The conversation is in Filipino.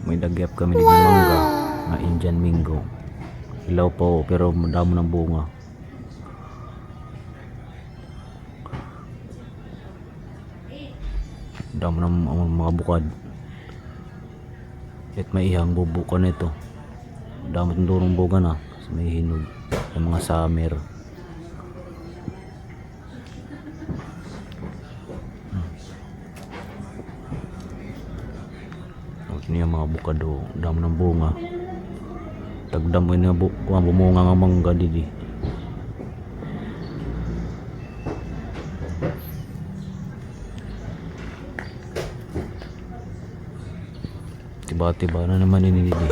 May dagyap kami ng mangga na Indian Mingo. Ilaw po pero madamo ng bunga. Damo ng mga bukad. At may ihang bubuka nito. Damo ng durong bunga na. May hinog ng mga summer. Ini mga bukado, damo ng bunga. Tagdamo ini bumunga ng mangga didi. Tiba-tiba na naman ini didi.